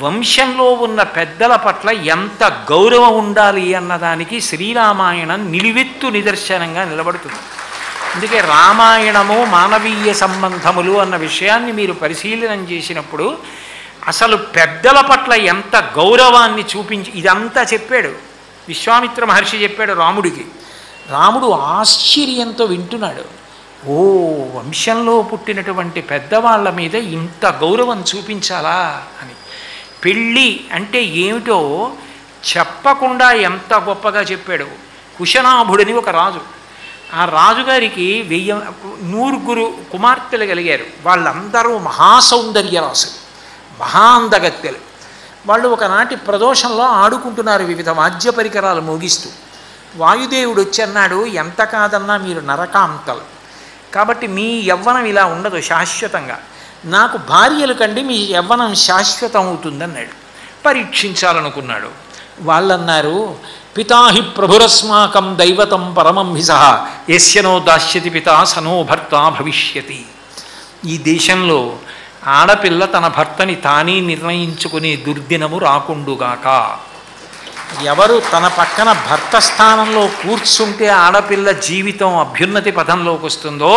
వంశంలో ఉన్న పెద్దల పట్ల ఎంత గౌరవం ఉండాలి అన్నదానికి శ్రీరామాయణం నిలువెత్తు నిదర్శనంగా నిలబడుతుంది. అందుకే రామాయణము మానవీయ సంబంధములు అన్న విషయాన్ని మీరు పరిశీలనం చేసినప్పుడు అసలు పెద్దల పట్ల ఎంత గౌరవాన్ని చూపించి ఇదంతా చెప్పాడు విశ్వామిత్ర మహర్షి చెప్పాడు రాముడికి. రాముడు ఆశ్చర్యంతో వింటున్నాడు. ఓ, వంశంలో పుట్టినటువంటి పెద్దవాళ్ళ మీద ఇంత గౌరవం చూపించాలా అని. పెళ్ళి అంటే ఏమిటో చెప్పకుండా ఎంత గొప్పగా చెప్పాడు. కుశనాభుడని ఒక రాజు, ఆ రాజుగారికి 100 కుమార్తెలు కలిగారు. వాళ్ళందరూ మహాసౌందర్య రాసులు, మహాందగత్తెలు. వాళ్ళు ఒకనాటి ప్రదోషంలో ఆడుకుంటున్నారు వివిధ వాద్య పరికరాలు మోగిస్తూ. వాయుదేవుడు వచ్చి అన్నాడు, ఎంత కాదన్నా మీరు నరకాంతలు కాబట్టి మీ యవ్వనం ఇలా ఉండదు శాశ్వతంగా, నాకు భార్యలు కండి మీ యవ్వనం శాశ్వతం అవుతుందన్నాడు. పరీక్షించాలనుకున్నాడు. వాళ్ళన్నారు, పితాహి ప్రభురస్మాకం దైవతం పరమం హిస యస్యనో దాస్యతి పితా సనో భర్త భవిష్యతి. ఈ దేశంలో ఆడపిల్ల తన భర్తని తానే నిర్ణయించుకునే దుర్దినము రాకుండుగాక. ఎవరు తన పక్కన భర్త స్థానంలో కూర్చుంటే ఆడపిల్ల జీవితం అభ్యున్నతి పథంలోకి వస్తుందో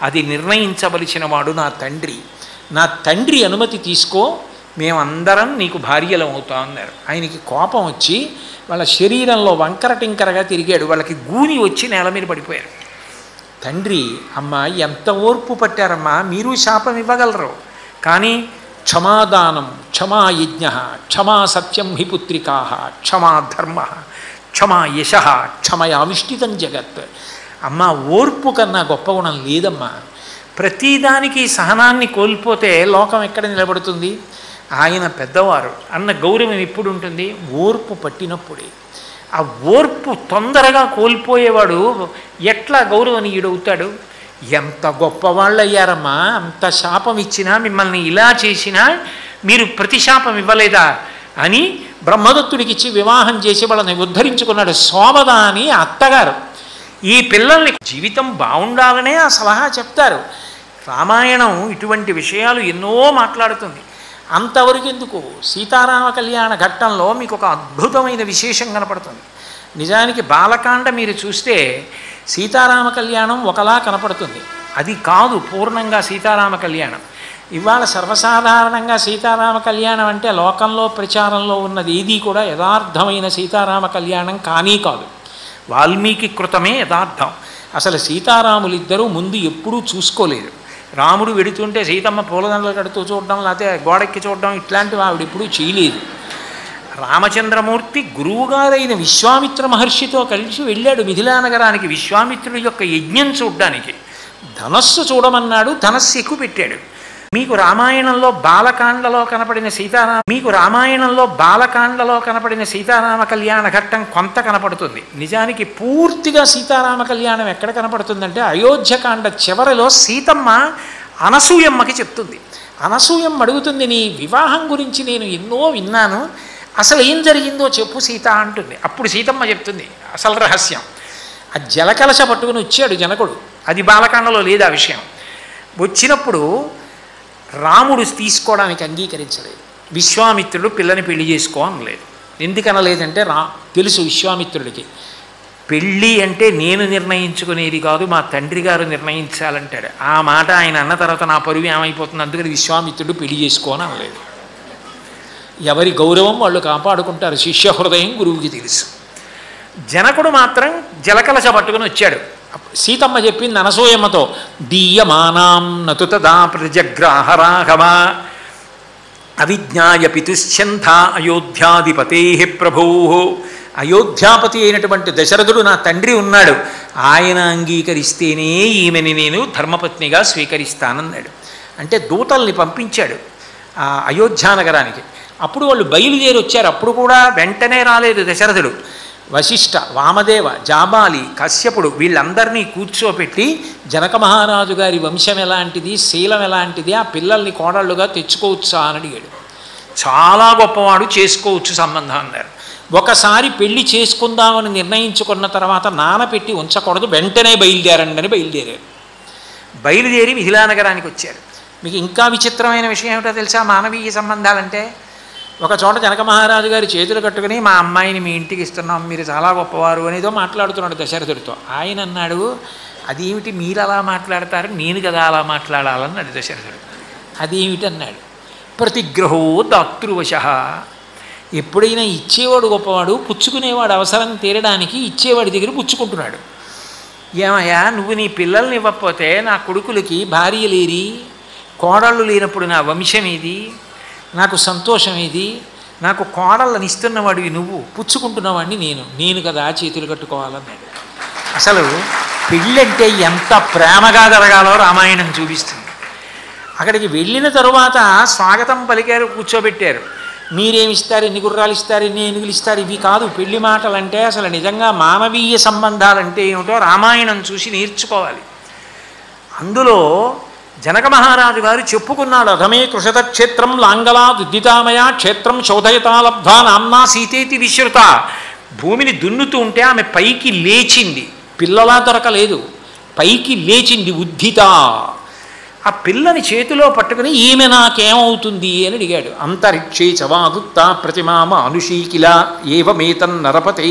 అది నిర్ణయించవలసిన వాడు నా తండ్రి. నా తండ్రి అనుమతి తీసుకో, మేమందరం నీకు భార్యలం అవుతాం అన్నారు. ఆయనకి కోపం వచ్చి వాళ్ళ శరీరంలో వంకర టింకరగా తిరిగాడు. వాళ్ళకి గూని వచ్చి నేల మీద పడిపోయారు. తండ్రి, అమ్మ ఎంత ఓర్పు పట్టారమ్మా, మీరు శాపం ఇవ్వగలరు, కానీ క్షమాదానం, క్షమా యజ్ఞ, క్షమా సత్యం హి పుత్రికా, క్షమా ధర్మ, క్షమా యశ, క్షమయావిష్టితం జగత్. అమ్మ, ఓర్పు కన్నా గొప్ప గుణం లేదమ్మా. ప్రతిదానికి సహనాన్ని కోల్పోతే లోకం ఎక్కడ నిలబడుతుంది? ఆయన పెద్దవారు అన్న గౌరవం ఎప్పుడు ఉంటుంది? ఓర్పు పట్టినప్పుడే. ఆ ఓర్పు తొందరగా కోల్పోయేవాడు ఎట్లా గౌరవనీయుడవుతాడు? ఎంత గొప్పవాళ్ళు అయ్యారమ్మా, అంత శాపం ఇచ్చినా, మిమ్మల్ని ఇలా చేసినా మీరు ప్రతిశాపం ఇవ్వలేదా అని బ్రహ్మదత్తుడికి ఇచ్చి వివాహం చేసి వాళ్ళని ఉద్ధరించుకున్నాడు. శోభద అని అత్తగారు ఈ పిల్లల్ని జీవితం బాగుండాలనే ఆ సలహా చెప్తారు. రామాయణం ఇటువంటి విషయాలు ఎన్నో మాట్లాడుతుంది. అంతవరకు ఎందుకు, సీతారామ కళ్యాణ ఘట్టంలో మీకు ఒక అద్భుతమైన విశేషం కనపడుతుంది. నిజానికి బాలకాండ మీరు చూస్తే సీతారామ కళ్యాణం ఒకలా కనపడుతుంది, అది కాదు పూర్ణంగా సీతారామ కళ్యాణం. ఇవాళ సర్వసాధారణంగా సీతారామ కళ్యాణం అంటే లోకంలో ప్రచారంలో ఉన్నది ఏదీ కూడా యథార్థమైన సీతారామ కళ్యాణం కానీ కాదు. వాల్మీకి కృతమే యథార్థం. అసలు సీతారాములిద్దరూ ముందు ఎప్పుడూ చూసుకోలేదు. రాముడు వెడుతుంటే సీతమ్మ పూలదండలు కడుతూ చూడడం, లేకపోతే గోడెక్కి చూడడం, ఇట్లాంటివి ఆవిడ ఎప్పుడూ చేయలేదు. రామచంద్రమూర్తి గురువుగారైన విశ్వామిత్ర మహర్షితో కలిసి వెళ్ళాడు మిథిలా నగరానికి విశ్వామిత్రుడి యొక్క యజ్ఞం చూడ్డానికి. ధనస్సు చూడమన్నాడు, ధనస్సు ఎక్కువ పెట్టాడు. మీకు రామాయణంలో బాలకాండలో కనపడిన సీతారామ కళ్యాణ ఘట్టం కొంత కనపడుతుంది. నిజానికి పూర్తిగా సీతారామ కళ్యాణం ఎక్కడ కనపడుతుందంటే అయోధ్యకాండ చివరిలో సీతమ్మ అనసూయమ్మకి చెప్తుంది. అనసూయమ్మ అడుగుతుంది, నీ వివాహం గురించి నేను ఎన్నో విన్నాను, అసలు ఏం జరిగిందో చెప్పు సీత అంటుంది. అప్పుడు సీతమ్మ చెప్తుంది అసలు రహస్యం. ఆ జలకలశ పట్టుకుని వచ్చాడు జనకుడు, అది బాలకాండలో లేదు ఆ విషయం. వచ్చినప్పుడు రాముడు తీసుకోవడానికి అంగీకరించలేదు. విశ్వామిత్రుడు పిల్లని పెళ్లి చేసుకో అనలేదు. ఎందుకనలేదంటే తెలుసు విశ్వామిత్రుడికి, పెళ్ళి అంటే నేను నిర్ణయించుకునేది కాదు, మా తండ్రి గారు నిర్ణయించాలంటాడు. ఆ మాట ఆయన అన్న తర్వాత నా పరువు ఏమైపోతుంది, అందుకని విశ్వామిత్రుడు పెళ్లి చేసుకో అని అనలేదు. ఎవరి గౌరవం వాళ్ళు కాపాడుకుంటారు, శిష్య హృదయం గురువుకి తెలుసు. జనకుడు మాత్రం జలకలశ పట్టుకుని వచ్చాడు. సీతమ్మ చెప్పింది అనసూయమ్మతో, దీయమానాం నతు తదా ప్రజగ్రాహరాఘవ అవిజ్ఞాయ పితుశ్చంధ అయోధ్యాధిపతే ప్రభో. అయోధ్యాపతి అయినటువంటి దశరథుడు నా తండ్రి ఉన్నాడు, ఆయన అంగీకరిస్తేనే ఈమెని నేను ధర్మపత్నిగా స్వీకరిస్తానన్నాడు. అంటే దూతల్ని పంపించాడు అయోధ్యానగరానికి. అప్పుడు వాళ్ళు బయలుదేరి వచ్చారు. అప్పుడు కూడా వెంటనే రాలేదు దశరథుడు. వశిష్ఠ, వామదేవ, జాబాలి, కశ్యపుడు వీళ్ళందరినీ కూర్చోపెట్టి జనక మహారాజు గారి వంశం ఎలాంటిది, శీలం ఎలాంటిది, ఆ పిల్లల్ని కోడళ్ళుగా తెచ్చుకోవచ్చా అని అడిగాడు. చాలా గొప్పవాడు, చేసుకోవచ్చు సంబంధం అన్నారు. ఒకసారి పెళ్లి చేసుకుందామని నిర్ణయించుకున్న తర్వాత నానపెట్టి ఉంచకూడదు, వెంటనే బయలుదేరండి అని బయలుదేరారు. బయలుదేరి మిథిలా నగరానికి వచ్చారు. మీకు ఇంకా విచిత్రమైన విషయం ఏమిటో తెలుసా? మానవీయ సంబంధాలంటే ఒక చోట జనక మహారాజు గారి చేతులు కట్టుకుని మా అమ్మాయిని మీ ఇంటికి ఇస్తున్నాం, మీరు చాలా గొప్పవారు అనేదో మాట్లాడుతున్నాడు దశరథుడితో. ఆయన అన్నాడు, అదేమిటి మీరు అలా మాట్లాడతారు, నేను కదా అలా మాట్లాడాలన్నాడు దశరథుడు. అదేమిటన్నాడు. ప్రతిగ్రహో దాతృవశ. ఎప్పుడైనా ఇచ్చేవాడు గొప్పవాడు, పుచ్చుకునేవాడు అవసరం తీరడానికి ఇచ్చేవాడి దగ్గర పుచ్చుకుంటున్నాడు. ఏమయ్యా నువ్వు నీ పిల్లల్ని ఇవ్వకపోతే నా కొడుకులకి భార్య లేరి, కోడళ్ళు లేనప్పుడు నా వంశం ఏది, నాకు సంతోషం ఏది, నాకు కోడళ్ళని ఇస్తున్నవాడివి నువ్వు, పుచ్చుకుంటున్నవాడిని నేను కదా చేతులు కట్టుకోవాలన్నాడు. అసలు పెళ్ళంటే ఎంత ప్రేమగా జరగాలో రామాయణం చూపిస్తుంది. అక్కడికి వెళ్ళిన తరువాత స్వాగతం పలికారు, కూర్చోబెట్టారు. మీరేమిస్తారు, ఎన్ని గుర్రాలు ఇస్తారు, ఎన్ని ఏనుగులు ఇస్తారు, ఇవి కాదు పెళ్లి మాటలంటే. అసలు నిజంగా మానవీయ సంబంధాలంటే ఏమిటో రామాయణం చూసి నేర్చుకోవాలి. అందులో జనక మహారాజు గారు చెప్పుకున్నాడు, అధమే కృషత క్షేత్రం లాంగలా దుద్దితామయ క్షేత్రం శోధయతాలబ్ధా నామ్నా సీతేతి విశ్రుత. భూమిని దున్నుతూ ఉంటే ఆమె పైకి లేచింది, పిల్లలా దొరకలేదు, పైకి లేచింది ఉద్ధిత. ఆ పిల్లని చేతిలో పట్టుకుని ఈమె నాకేమవుతుంది అని అడిగాడు. అంతరిక్షే చవాదుత్తా ప్రతిమామ అనుషీకిల ఏవమేతన్ నరపతే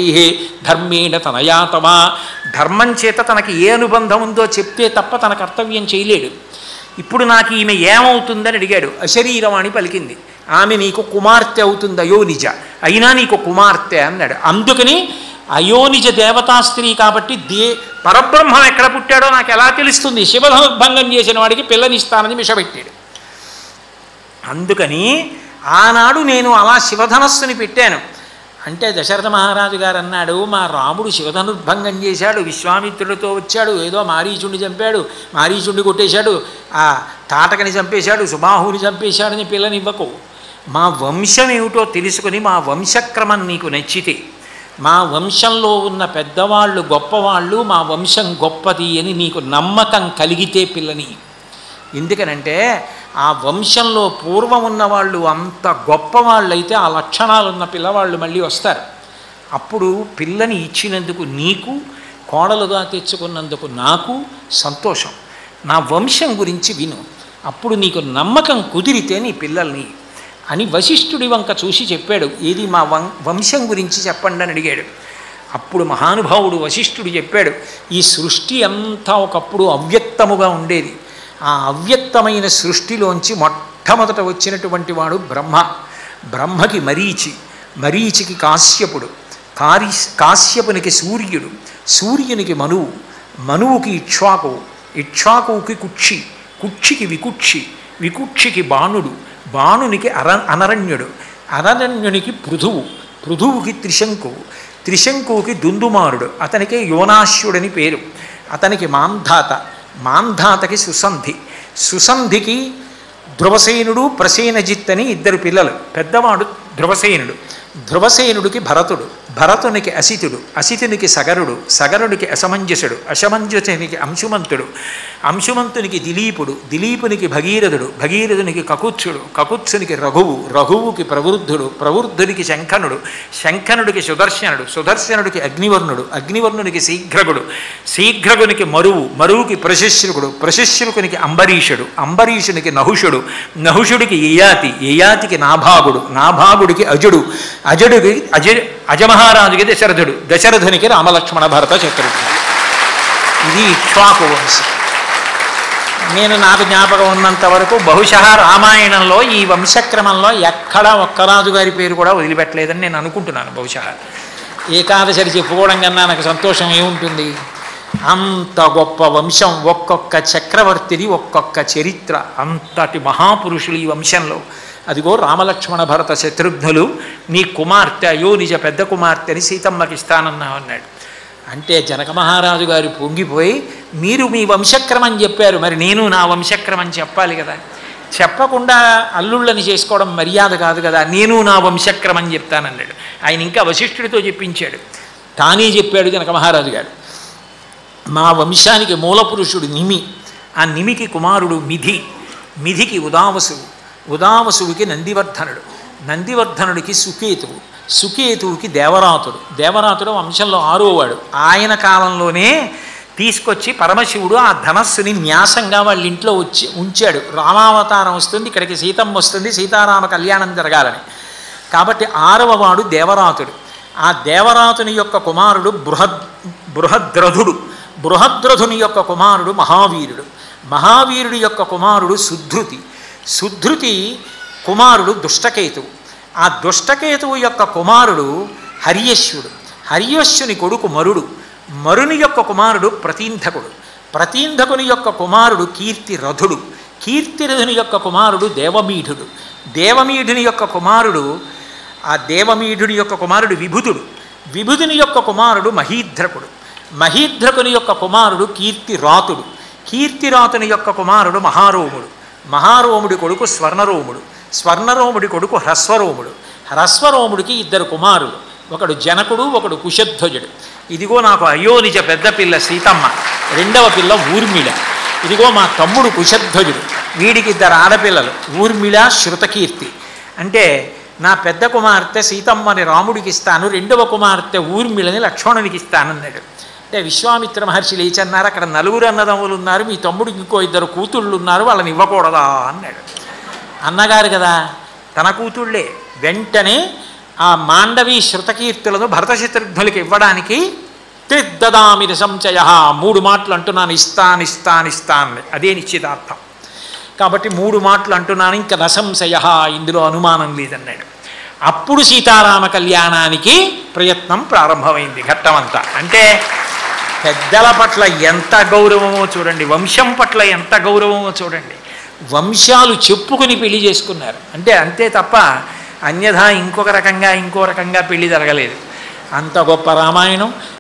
ధర్మేణ తనయాతవా. ధర్మం చేత తనకి ఏ అనుబంధం ఉందో చెప్తే తప్ప తన కర్తవ్యం చేయలేడు. ఇప్పుడు నాకు ఈమె ఏమవుతుందని అడిగాడు. అశరీరవాణి పలికింది, ఆమె నీకు కుమార్తె అవుతుంది అయోనిజ, అయినా నీకు కుమార్తె అన్నాడు. అందుకని అయోనిజ దేవతా స్త్రీ కాబట్టి పరబ్రహ్మం ఎక్కడ పుట్టాడో నాకు ఎలా తెలుస్తుంది, శివధనుర్భంగం చేసిన వాడికి పిల్లనిస్తానని మిషపెట్టాడు. అందుకని ఆనాడు నేను అలా శివధనస్సుని పెట్టాను అంటే దశరథ మహారాజు గారు అన్నాడు, మా రాముడు శివధనుర్భంగం చేశాడు, విశ్వామిత్రుడితో వచ్చాడు, ఏదో మారీచుడిని చంపాడు, మారీచుడిని కొట్టేశాడు, ఆ తాటకని చంపేశాడు, సుబాహుని చంపేశాడని పిల్లనివ్వకు. మా వంశం ఏమిటో తెలుసుకుని మా వంశక్రమం నీకు నచ్చితే, మా వంశంలో ఉన్న పెద్దవాళ్ళు గొప్పవాళ్ళు, మా వంశం గొప్పది అని నీకు నమ్మకం కలిగితే పిల్లని. ఎందుకనంటే ఆ వంశంలో పూర్వం ఉన్నవాళ్ళు అంత గొప్పవాళ్ళైతే ఆ లక్షణాలున్న పిల్లవాళ్ళు మళ్ళీ వస్తారు. అప్పుడు పిల్లని ఇచ్చినందుకు నీకు, కోడలుగా తెచ్చుకున్నందుకు నాకు సంతోషం. నా వంశం గురించి విను, అప్పుడు నీకు నమ్మకం కుదిరితే నీ పిల్లల్ని అని వశిష్ఠుడి వంక చూసి చెప్పాడు. ఏది మా వంశం గురించి చెప్పండి అని అడిగాడు. అప్పుడు మహానుభావుడు వశిష్ఠుడు చెప్పాడు, ఈ సృష్టి అంతా ఒకప్పుడు అవ్యక్తముగా ఉండేది. ఆ అవ్యక్తమైన సృష్టిలోంచి మొట్టమొదట వచ్చినటువంటి వాడు బ్రహ్మ. బ్రహ్మకి మరీచి, మరీచికి కాశ్యపుడు, కాశ్యపునికి సూర్యుడు, సూర్యునికి మనువు, మనువుకి ఇక్ష్వాకువు, ఇక్ష్వాకువుకి కుక్షి, కుక్షికి వికుక్షి, వికుక్షికి బాణుడు, బాణునికి అనరణ్యుడు, అనరణ్యునికి పృథువు, పృథువుకి త్రిశంకువు, త్రిశంకువుకి దుందుమారుడు, అతనికి యోనాశ్యుడని పేరు, అతనికి మాంధాత, మాంధాతకి సుసంధి, సుసంధికి ధ్రువసేనుడు ప్రసేనజిత్ అని ఇద్దరు పిల్లలు. పెద్దవాడు ధ్రువసేనుడు, ధ్రువసేనుడికి భరతుడు, భరతునికి అసితుడు, అసితునికి సగరుడు, సగరుడికి అసమంజసుడు, అసమంజసునికి అంశుమంతుడు, అంశుమంతునికి దిలీపుడు, దిలీపునికి భగీరథుడు, భగీరథునికి కకుత్సుడు, కకుత్సునికి రఘువు, రఘువుకి ప్రవృద్ధుడు, ప్రవృద్ధుడికి శంఖనుడు, శంఖనుడికి సుదర్శనుడు, సుదర్శనుడికి అగ్నివర్ణుడు, అగ్నివర్ణునికి శీఘ్రగుడు, శీఘ్రగునికి మరువు, మరువుకి ప్రశశ్రుకుడు, ప్రశశ్రుకునికి అంబరీషుడు, అంబరీషునికి నహుషుడు, నహుషుడికి యయాతి, యయాతికి నాభాగుడు, నాభాగుడికి అజుడు, అజుడికి అజమహారాజుకి దశరథుడు, దశరథునికి రామలక్ష్మణ భరత శత్రుఘ్నుడు. ఇది ఇక్ష్వాకు వంశం. నాకు జ్ఞాపకం ఉన్నంత వరకు బహుశా రామాయణంలో ఈ వంశక్రమంలో ఎక్కడా ఒక్క రాజుగారి పేరు కూడా వదిలిపెట్టలేదని నేను అనుకుంటున్నాను. బహుశా ఏకాదశి చెప్పుకోవడం కన్నా నాకు సంతోషం ఏముంటుంది. అంత గొప్ప వంశం, ఒక్కొక్క చక్రవర్తిది ఒక్కొక్క చరిత్ర, అంతటి మహాపురుషులు ఈ వంశంలో. అదిగో రామలక్ష్మణ భరత శత్రుఘ్నులు, నీ కుమార్తె అయోనిజ పెద్ద కుమార్తెని సీతమ్మకి ఇస్తానన్నావు అన్నాడు. అంటే జనక మహారాజు గారు పొంగిపోయి, మీరు మీ వంశక్రమం చెప్పారు, మరి నేను నా వంశక్రమం చెప్పాలి కదా, చెప్పకుండా అల్లుళ్ళని చేసుకోవడం మర్యాద కాదు కదా, నేను నా వంశక్రమం చెప్తానన్నాడు. ఆయన ఇంకా వశిష్ఠుడితో చెప్పించాడు, తానే చెప్పాడు జనక మహారాజు గారు. మా వంశానికి మూలపురుషుడు నిమి, ఆ నిమికి కుమారుడు మిథి, మిథికి ఉదావసువు, ఉదావసువుకి నందివర్ధనుడు, నందివర్ధనుడికి సుకేతువు, సుకేతువుకి దేవరాతుడు, దేవరాతుడు వంశంలో 6వ వాడు. ఆయన కాలంలోనే తీసుకొచ్చి పరమశివుడు ఆ ధనస్సుని న్యాసంగా వాళ్ళ ఇంట్లో ఉంచాడు. రామావతారం వస్తుంది, ఇక్కడికి సీతమ్మ వస్తుంది, సీతారామ కళ్యాణం జరగాలని. కాబట్టి 6వ వాడు దేవరాతుడు. ఆ దేవరాతుని యొక్క కుమారుడు బృహద్రథుడు. బృహద్రథుని యొక్క కుమారుడు మహావీరుడు. మహావీరుడి యొక్క కుమారుడు సుధృతి. సుధృతి కుమారుడు దుష్టకేతువు. ఆ దుష్టకేతువు యొక్క కుమారుడు హర్యశ్వుడు. హర్యశ్వుని కొడుకు మరుడు. మరుని యొక్క కుమారుడు ప్రతీంధకుడు. ప్రతీంధకుని యొక్క కుమారుడు కీర్తిరథుడు. కీర్తిరథుని యొక్క కుమారుడు దేవమీఢుడు. దేవమీఢుని యొక్క కుమారుడు దేవమీఢుని యొక్క కుమారుడు విభుతుడు. విభుతుని యొక్క కుమారుడు మహీధ్రకుడు. మహీధ్రకుని యొక్క కుమారుడు కీర్తిరాతుడు. కీర్తిరాతుని యొక్క కుమారుడు మహారోముడు. మహారోముడి కొడుకు స్వర్ణరోముడు. స్వర్ణరోముడి కొడుకు హ్రస్వరోముడు. హ్రస్వరోముడికి 2 కుమారులు, ఒకడు జనకుడు, ఒకడు కుశధ్వజుడు. ఇదిగో నాకు అయోనిజ పెద్ద పిల్ల సీతమ్మ, 2వ పిల్ల ఊర్మిళ. ఇదిగో మా తమ్ముడు కుశధ్వజుడు, వీడికి 2 ఆడపిల్లలు ఊర్మిళ, శృతకీర్తి. అంటే నా పెద్ద కుమార్తె సీతమ్మని రాముడికి ఇస్తాను, 2వ కుమార్తె ఊర్మిళని లక్ష్మణునికి ఇస్తానన్నాడు. అంటే విశ్వామిత్ర మహర్షి లేచన్నారు, అక్కడ 4 అన్నదమ్ములు ఉన్నారు, మీ తమ్ముడికి ఇంకో 2 కూతుళ్ళు ఉన్నారు, వాళ్ళని ఇవ్వకూడదా అన్నాడు. అన్నగారు కదా, తన కూతుళ్ళే. వెంటనే ఆ మాండవి శృతకీర్తులను భరతశత్రుఘ్నులకి ఇవ్వడానికి త్రిద్దదామిని సంచయ 3 మాటలు అంటున్నాను, ఇస్తాను, అదే నిశ్చితార్థం. కాబట్టి 3 మాటలు అంటున్నాను, ఇంకా నసంశయ, ఇందులో అనుమానం లేదన్నాడు. అప్పుడు సీతారామ కళ్యాణానికి ప్రయత్నం ప్రారంభమైంది ఘట్టమంతా. అంటే పెద్దల పట్ల ఎంత గౌరవమో చూడండి, వంశం పట్ల ఎంత గౌరవమో చూడండి. వంశాలు చెప్పుకుని పెళ్లి చేసుకున్నారు. అంటే అంతే తప్ప అన్యథా ఇంకో రకంగా పెళ్లి జరగలేదు. అంత గొప్ప రామాయణం.